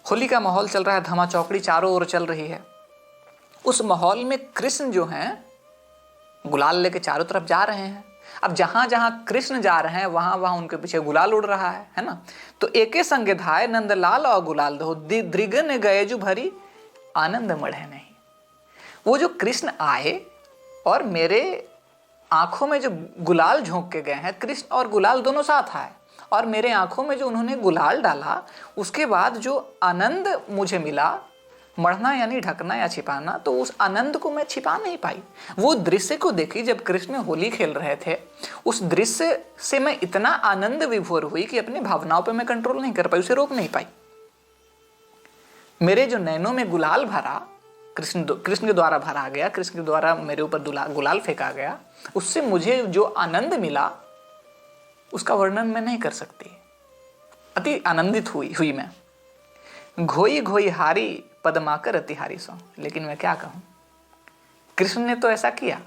होली का माहौल चल रहा है, धमा चौकड़ी चारों ओर चल रही है। उस माहौल में कृष्ण जो हैं गुलाल लेके चारों तरफ जा रहे हैं। अब जहां जहां कृष्ण जा रहे हैं वहां वहां उनके पीछे गुलाल उड़ रहा है ना। तो एके संग धाय नंदलाल और गुलाल दो द्रिगन गए जो भरी आनंद मढ़े नहीं। वो जो कृष्ण आए और मेरे आंखों में जो गुलाल झोंक के गए हैं, कृष्ण और गुलाल दोनों साथ आए, और मेरे आंखों में जो उन्होंने गुलाल डाला, उसके बाद जो आनंद मुझे मिला, मढ़ना यानी ढकना या छिपाना, तो उस आनंद को मैं छिपा नहीं पाई। वो दृश्य को देखी जब कृष्ण होली खेल रहे थे, उस दृश्य से मैं इतना आनंद विभोर हुई कि अपनी भावनाओं पे मैं कंट्रोल नहीं कर पाई, उसे रोक नहीं पाई। मेरे जो नैनों में गुलाल भरा, कृष्ण के द्वारा भरा गया, कृष्ण के द्वारा मेरे ऊपर गुलाल फेंका गया, उससे मुझे जो आनंद मिला उसका वर्णन मैं नहीं कर सकती। अति आनंदित हुई मैं। घोई घोई हारी पदमाकर अतिहारी सो। लेकिन मैं क्या कहूं, कृष्ण ने तो ऐसा किया,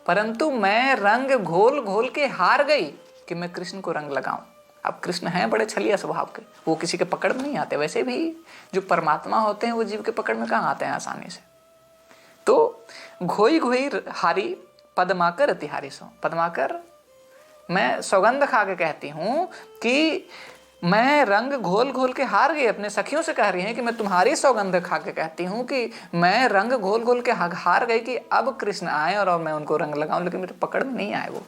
परंतु मैं रंग घोल घोल के हार गई कि मैं कृष्ण को रंग लगाऊं। अब कृष्ण हैं बड़े छलिया स्वभाव के, वो किसी के पकड़ में नहीं आते। वैसे भी जो परमात्मा होते हैं वो जीव के पकड़ में कहाँ आते हैं आसानी से। तो घोई घोई हारी पदमाकर अतिहारी सो। पदमाकर, मैं सौगंध खा के कहती हूं कि मैं रंग घोल घोल के हार गई। अपने सखियों से कह रही हैं कि मैं तुम्हारी सौगंध खा के कहती हूं कि मैं रंग घोल घोल के हार गई कि अब कृष्ण आए और मैं उनको रंग लगाऊं, लेकिन मेरे पकड़ में नहीं आए वो।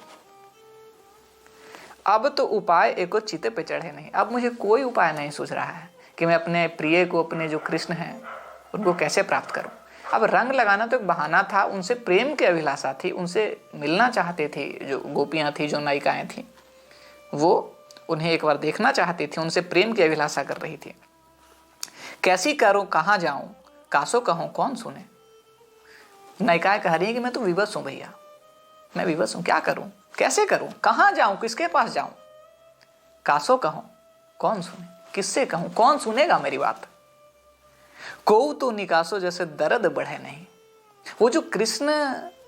अब तो उपाय एको चिते पे चढ़े नहीं। अब मुझे कोई उपाय नहीं सूझ रहा है कि मैं अपने प्रिय को, अपने जो कृष्ण हैं उनको कैसे प्राप्त करूं। अब रंग लगाना तो एक बहाना था, उनसे प्रेम की अभिलाषा थी, उनसे मिलना चाहते थे। जो गोपियां थी, जो नायिकाएं थी, वो उन्हें एक बार देखना चाहती थी, उनसे प्रेम की अभिलाषा कर रही थी। कैसी करूं, कहां जाऊं, कासो कहूं कौन सुने। नायिकाएं कह रही है कि मैं तो विवश हूं भैया, मैं विवश हूं, क्या करूं, कैसे करूं, कहां जाऊं, किसके पास जाऊं। कासो कहूं कौन सुने, किससे कहूं, कौन सुनेगा मेरी बात। को तो निकासो जैसे दर्द बढ़े नहीं। वो जो कृष्ण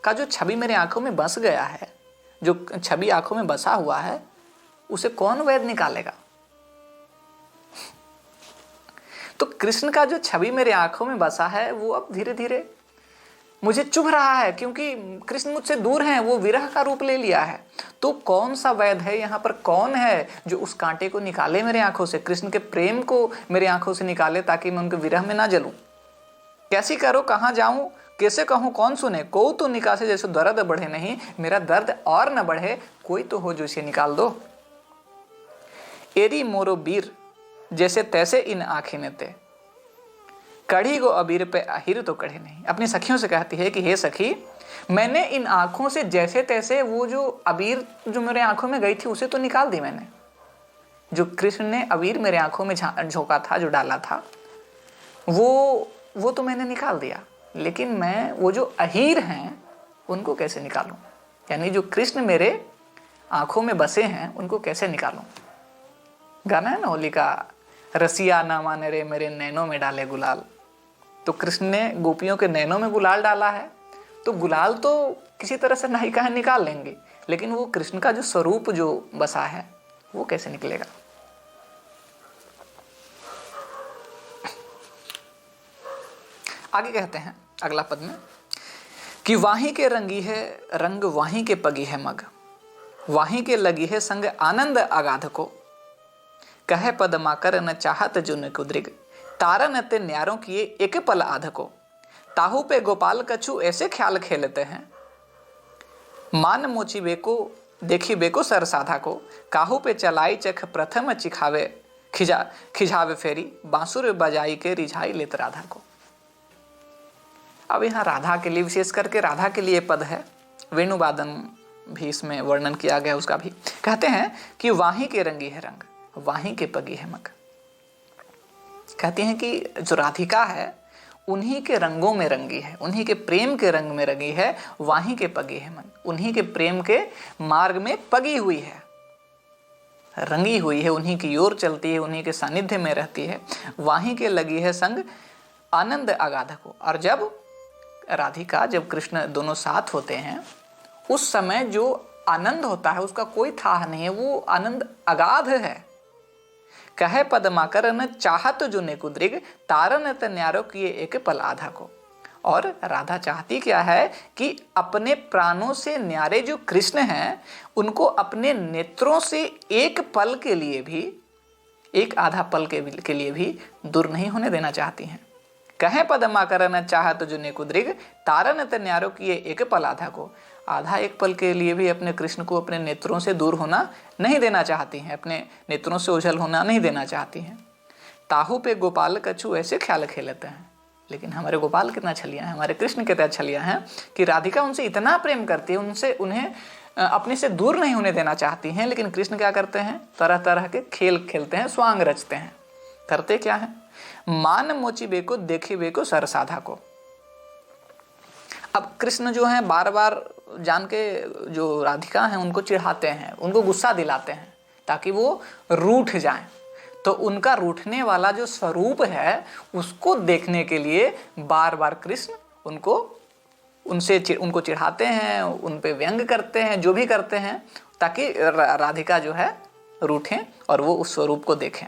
का जो छवि मेरे आंखों में बस गया है, जो छवि आंखों में बसा हुआ है, उसे कौन वैध निकालेगा। तो कृष्ण का जो छवि मेरे आंखों में बसा है वो अब धीरे धीरे मुझे चुभ रहा है, क्योंकि कृष्ण मुझसे दूर हैं, वो विरह का रूप ले लिया है। तो कौन सा वैध है यहाँ पर, कौन है जो उस कांटे को निकाले मेरे आंखों से, कृष्ण के प्रेम को मेरे आंखों से निकाले, ताकि मैं उनके विरह में ना जलूं। कैसी करो, कहाँ जाऊं, कैसे कहूं कौन सुने। को तो निकासे जैसे दर्द बढ़े नहीं, मेरा दर्द और न बढ़े, कोई तो हो जो इसे निकाल दो। एरी मोरो बीर जैसे तैसे इन आँखें ने ते, कढ़ी गो अबीर पे अहिर तो कढ़े नहीं। अपनी सखियों से कहती है कि हे सखी, मैंने इन आंखों से जैसे तैसे वो जो अबीर जो मेरे आंखों में गई थी उसे तो निकाल दी मैंने। जो कृष्ण ने अबीर मेरे आंखों में झोंका था, जो डाला था, वो तो मैंने निकाल दिया, लेकिन मैं वो जो अहीर हैं उनको कैसे निकालूं। यानी जो कृष्ण मेरे आंखों में बसे हैं उनको कैसे निकालूं। गाना है ना होली का, रसिया ना माने रे मेरे नैनों में डाले गुलाल। तो कृष्ण ने गोपियों के नैनों में गुलाल डाला है, तो गुलाल तो किसी तरह से नायिकाएं निकाल लेंगे, लेकिन वो कृष्ण का जो स्वरूप जो बसा है वो कैसे निकलेगा। आगे कहते हैं अगला पद में कि वाही के रंगी है रंग, वाही के पगी है मग, वाही के लगी है संग आनंद अगाध को, कहे पदमाकर न चाहत जुन कुद्रिग, तारन ते न्यारों किए एक पल आध को, ताहू पे गोपाल कछु ऐसे ख्याल खेलते हैं, मान मोची बेको देखी बेको सर साधा को, काहू पे चलाई चख प्रथम चिखावे खिजावे फेरी, बांसुर बजाई के रिझाई लेत राधा को। अब यहाँ राधा के लिए, विशेष करके राधा के लिए पद है, वेणुवादन भी इसमें वर्णन किया गया उसका भी। कहते हैं कि वाही के रंगी है रंग, वाही के पगी है मग। कहते हैं कि जो राधिका है उन्हीं के रंगों में रंगी है, उन्हीं के प्रेम के रंग में रंगी है, वाही के पगी है मग, उन्हीं के प्रेम के मार्ग में पगी हुई है, रंगी हुई है, उन्हीं की ओर चलती है, उन्हीं के सानिध्य में रहती है। वाही के लगी है संग आनंद अगाध को। और जब राधिका, जब कृष्ण दोनों साथ होते हैं, उस समय जो आनंद होता है उसका कोई था नहीं है, वो आनंद अगाध है। कहे पदमाकर न चाहत जो ने कुद्रिग, तारन त न्यारो किए एक पल आधा को। और राधा चाहती क्या है कि अपने प्राणों से न्यारे जो कृष्ण हैं उनको अपने नेत्रों से एक पल के लिए भी, एक आधा पल के लिए भी दूर नहीं होने देना चाहती हैं। कहे पदमा करन चाहत जुने कुद्रिग तारन त न्यारो किए एक पल आधा को। आधा एक पल के लिए भी अपने कृष्ण को अपने नेत्रों से दूर होना नहीं देना चाहती हैं, अपने नेत्रों से ओझल होना नहीं देना चाहती हैं। ताहू पे गोपाल कछु ऐसे ख्याल खेलते हैं, लेकिन हमारे गोपाल कितना छलिया हैं, हमारे कृष्ण कितना छलिया हैं कि राधिका उनसे इतना प्रेम करती है, उन्हें अपने से दूर नहीं होने देना चाहती हैं, लेकिन कृष्ण क्या करते हैं, तरह तरह के खेल खेलते हैं, स्वांग रचते हैं। करते क्या है, मान मोची बेको देखे बेको सरसाधा को। अब कृष्ण जो है बार बार जान के जो राधिका हैं उनको चिढ़ाते हैं, उनको गुस्सा दिलाते हैं ताकि वो रूठ जाएं। तो उनका रूठने वाला जो स्वरूप है उसको देखने के लिए बार बार कृष्ण उनको चिढ़ाते हैं, उन पे व्यंग करते हैं, जो भी करते हैं ताकि राधिका जो है रूठें और वो उस स्वरूप को देखें।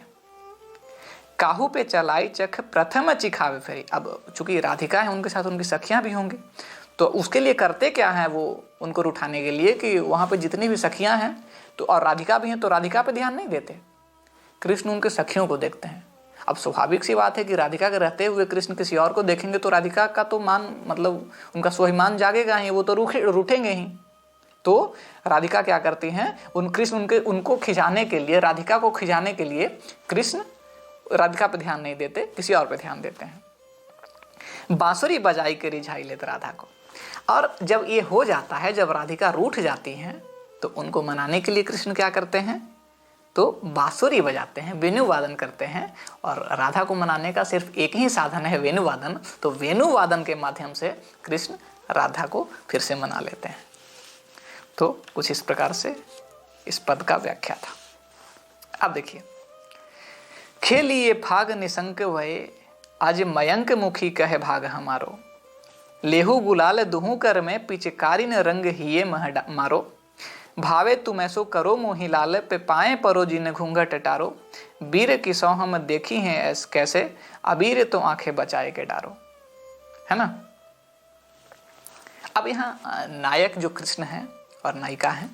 काहू पे चलाई चख प्रथम चिखावे फेरी। अब चूंकि राधिका है उनके साथ उनकी सखियां भी होंगी, तो उसके लिए करते क्या है वो उनको रुठाने के लिए कि वहां पे जितनी भी सखियां हैं तो और राधिका भी हैं, तो राधिका पे ध्यान नहीं देते, कृष्ण उनके सखियों को देखते हैं। अब स्वाभाविक सी बात है कि राधिका के रहते हुए कृष्ण किसी और को देखेंगे तो राधिका का तो मान मतलब उनका स्वाभिमान जागेगा ही, वो तो रूठेंगे ही। तो राधिका क्या करती हैं, कृष्ण उनको खिंचाने के लिए, राधिका को खिंचाने के लिए कृष्ण राधिका पे ध्यान नहीं देते, किसी और पे ध्यान देते हैं। बांसुरी बजाई के रिझाई लेते राधा को। और जब ये हो जाता है, जब राधिका रूठ जाती हैं तो उनको मनाने के लिए कृष्ण क्या करते हैं, तो बांसुरी बजाते हैं, वेणु वादन करते हैं। और राधा को मनाने का सिर्फ एक ही साधन है, वेणु वादन। तो वेणु वादन के माध्यम से कृष्ण राधा को फिर से मना लेते हैं। तो कुछ इस प्रकार से इस पद का व्याख्या था। अब देखिए, खेलिए फाग निशंक भये आज मयंक मुखी कहे भाग हमारो। लेहू गुलाल दुहू कर में पिचकारी न रंग हिये मारो। भावे तुम ऐसो करो मोहि लाल पे पाए परो जिन घूंघट टारो। वीर की सौ हम देखी हैं ऐस कैसे अबीर तो आंखें बचाए के डारो। है ना। अब यहाँ नायक जो कृष्ण है और नायिका है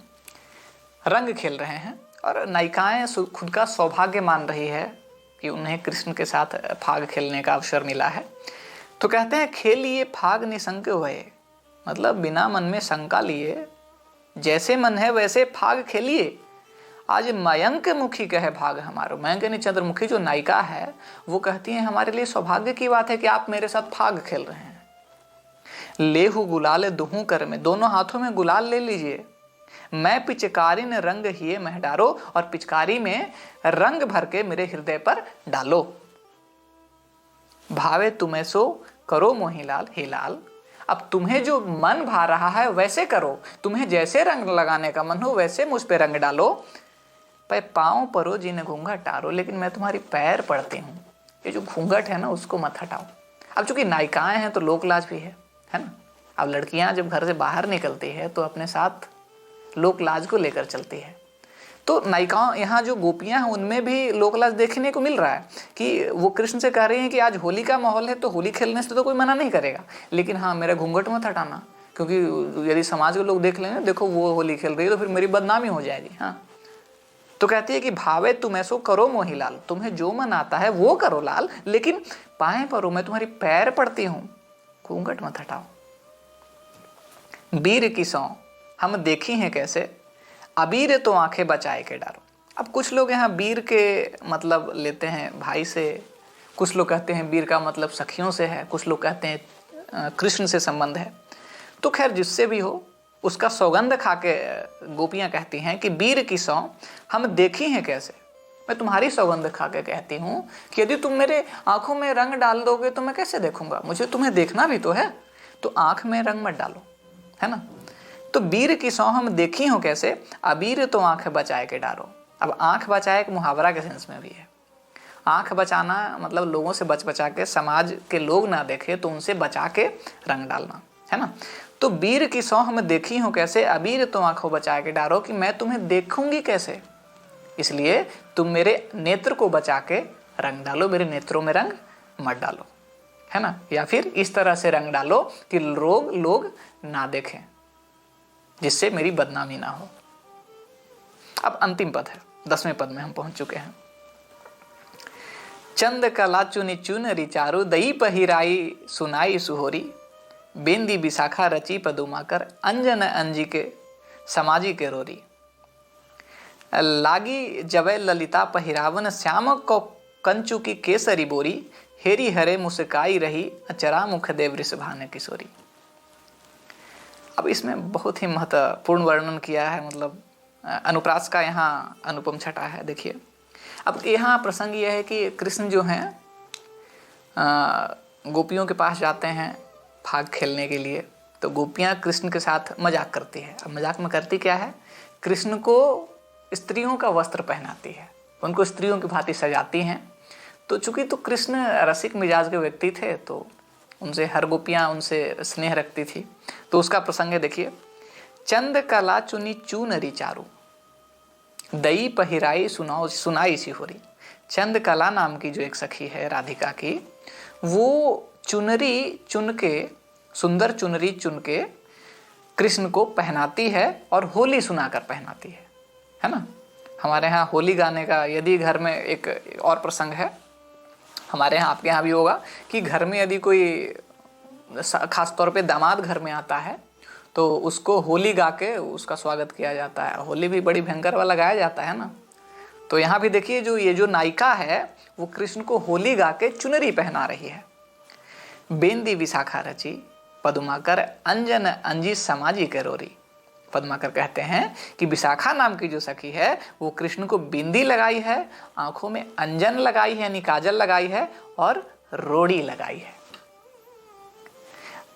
रंग खेल रहे हैं, और नायिकाएं खुद का सौभाग्य मान रही है कि उन्हें कृष्ण के साथ फाग खेलने का अवसर मिला है। तो कहते हैं खेलिए फाग निशंक हुए, मतलब बिना मन में शंका लिए जैसे मन है वैसे फाग खेलिए। आज मयंक मुखी कहे भाग हमारो। मयंक यानी चंद्रमुखी जो नायिका है वो कहती है हमारे लिए सौभाग्य की बात है कि आप मेरे साथ फाग खेल रहे हैं। लेहू गुलाल दुहू कर में, दोनों हाथों में गुलाल ले लीजिए। मैं पिचकारी न रंग हिये मह डारो, और पिचकारी में रंग भर के मेरे हृदय पर डालो। भावे तुम्हें सो करो मोहि लाल, हे लाल अब तुम्हें जो मन भा रहा है वैसे करो, तुम्हें जैसे रंग लगाने का मन हो वैसे मुझ पे रंग डालो। पे पाँव परो जिन घूंघट टारो, लेकिन मैं तुम्हारी पैर पड़ती हूँ, ये जो घूंघट है ना उसको मत हटाओ। अब चूंकि नायिकाएं हैं तो लोक लाज भी है ना। अब लड़कियां जब घर से बाहर निकलती है तो अपने साथ लोक लाज को लेकर चलती है। तो नायिकाओं, यहाँ जो गोपियां हैं उनमें भी लोक लाज देखने को मिल रहा है कि वो कृष्ण से कह रही हैं कि आज होली का माहौल है तो होली खेलने से तो कोई मना नहीं करेगा, लेकिन हाँ मेरा घूंघट मत हटाना, क्योंकि यदि समाज के लोग देख लेंगे देखो वो होली खेल रही है तो फिर मेरी बदनामी हो जाएगी। हाँ, तो कहती है कि भावे तुम ऐसो करो मोहि लाल, तुम्हें जो मन आता है वो करो लाल, लेकिन पाए परो, मैं तुम्हारी पैर पड़ती हूँ, घूंघट मत हटाओ। वीर की सौ हम देखी हैं कैसे अबीर तो आंखें बचाए के डारो। अब कुछ लोग यहाँ वीर के मतलब लेते हैं भाई से, कुछ लोग कहते हैं वीर का मतलब सखियों से है, कुछ लोग कहते हैं कृष्ण से संबंध है। तो खैर जिससे भी हो उसका सौगंध खा के गोपियाँ कहती हैं कि वीर की सौ हम देखी हैं कैसे, मैं तुम्हारी सौगंध खा के कहती हूँ कि यदि तुम मेरे आंखों में रंग डाल दोगे तो मैं कैसे देखूंगा, मुझे तुम्हें देखना भी तो है, तो आंख में रंग मत डालो, है ना। तो वीर की सौ हम देखी हो कैसे अबीर तो आंख बचाए के डारो। अब आंख बचाए एक मुहावरा के सेंस में भी है। आंख बचाना मतलब लोगों से बचा के, समाज के लोग ना देखे तो उनसे बचा के रंग डालना, है ना। तो वीर की सौ हम देखी हो कैसे अबीर तो आंखों बचाए के डारो, कि मैं तुम्हें देखूंगी कैसे, इसलिए तुम मेरे नेत्र को बचा के रंग डालो, मेरे नेत्रों में रंग मत डालो, है ना, या फिर इस तरह से रंग डालो कि लोग ना देखें, जिससे मेरी बदनामी ना हो। अब अंतिम पद है, 10वें पद में हम पहुंच चुके हैं। चंद कला चुनी चुनरी चारु, दई पहिराई सुनाई सुहोरी, बेंदी विशाखा रची पदुमाकर, अंजन अंजी के समाजी के रोरी। लागी जबै ललिता पहिरावन, श्याम को कंचु की केसरी बोरी, हेरी हरे मुस्काई रही, अचरा मुख दे वृषभान किशोरी। अब इसमें बहुत ही महत्वपूर्ण वर्णन किया है, मतलब अनुप्रास का यहाँ अनुपम छटा है। देखिए, अब यहाँ प्रसंग यह है कि कृष्ण जो हैं गोपियों के पास जाते हैं फाग खेलने के लिए, तो गोपियाँ कृष्ण के साथ मजाक करती है। अब मजाक में करती क्या है, कृष्ण को स्त्रियों का वस्त्र पहनाती है, उनको स्त्रियों की भांति सजाती हैं। तो चूंकि तो कृष्ण रसिक मिजाज के व्यक्ति थे, तो उनसे हर गोपियाँ उनसे स्नेह रखती थी। तो उसका प्रसंग है, देखिए। चंद कला चुनी चूनरी चारू, दई पहिराई सुनाई सिहोरी। चंद कला नाम की जो एक सखी है राधिका की, वो चुनरी चुन के, सुंदर चुनरी चुन के कृष्ण को पहनाती है और होली सुनाकर पहनाती है ना। हमारे यहाँ होली गाने का, यदि घर में एक और प्रसंग है, हमारे यहाँ आपके यहाँ भी होगा कि घर में यदि कोई खास तौर पे दामाद घर में आता है तो उसको होली गा के उसका स्वागत किया जाता है। होली भी बड़ी भयंकर वाला गाया जाता है ना। तो यहाँ भी देखिए, ये जो नायिका है वो कृष्ण को होली गा के चुनरी पहना रही है। बेंदी विशाखा रची पदुमाकर, अंजन अंजी समाजी के रोरी। पद्माकर कहते हैं कि विशाखा नाम की जो सखी है वो कृष्ण को बिंदी लगाई है, आंखों में अंजन लगाई है यानी काजल लगाई है, और रोड़ी लगाई है।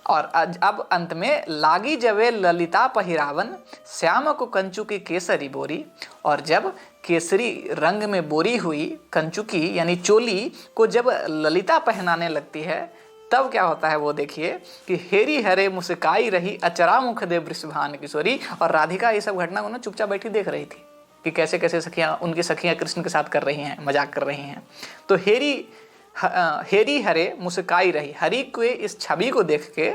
और अब अंत में लागी जबे ललिता पहिरावन, श्याम को कंचु की केसरी बोरी। और जब केसरी रंग में बोरी हुई कंचु की यानी चोली को जब ललिता पहनाने लगती है, तब क्या होता है वो देखिए कि हेरी हरे मुस्काई रही, अचरा मुख दे वृषभान किशोरी। और राधिका ये सब घटना को ना चुपचाप बैठी देख रही थी कि कैसे कैसे उनकी सखियां कृष्ण के साथ कर रही हैं, मजाक कर रही हैं। तो हेरी हरे मुस्काई रही, हरि के इस छवि को देख के,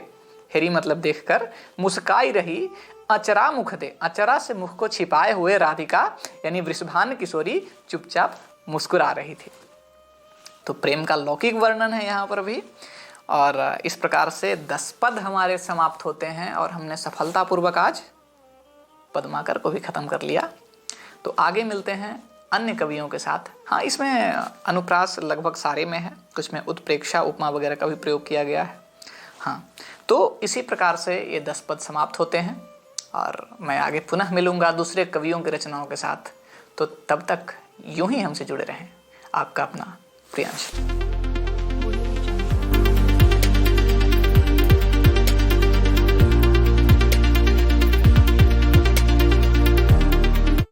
हेरी मतलब देखकर, मुस्काई रही, अचरा मुख दे, अचरा से मुख को छिपाए हुए राधिका यानी वृषभान किशोरी चुपचाप मुस्कुरा रही थी। तो प्रेम का लौकिक वर्णन है यहाँ पर भी। और इस प्रकार से 10 पद हमारे समाप्त होते हैं और हमने सफलतापूर्वक आज पद्माकर को भी खत्म कर लिया। तो आगे मिलते हैं अन्य कवियों के साथ। हाँ, इसमें अनुप्रास लगभग सारे में है, कुछ में उत्प्रेक्षा उपमा वगैरह का भी प्रयोग किया गया है। हाँ, तो इसी प्रकार से ये 10 पद समाप्त होते हैं और मैं आगे पुनः मिलूंगा दूसरे कवियों की रचनाओं के साथ। तो तब तक यूं ही हमसे जुड़े रहें। आपका अपना प्रियांश।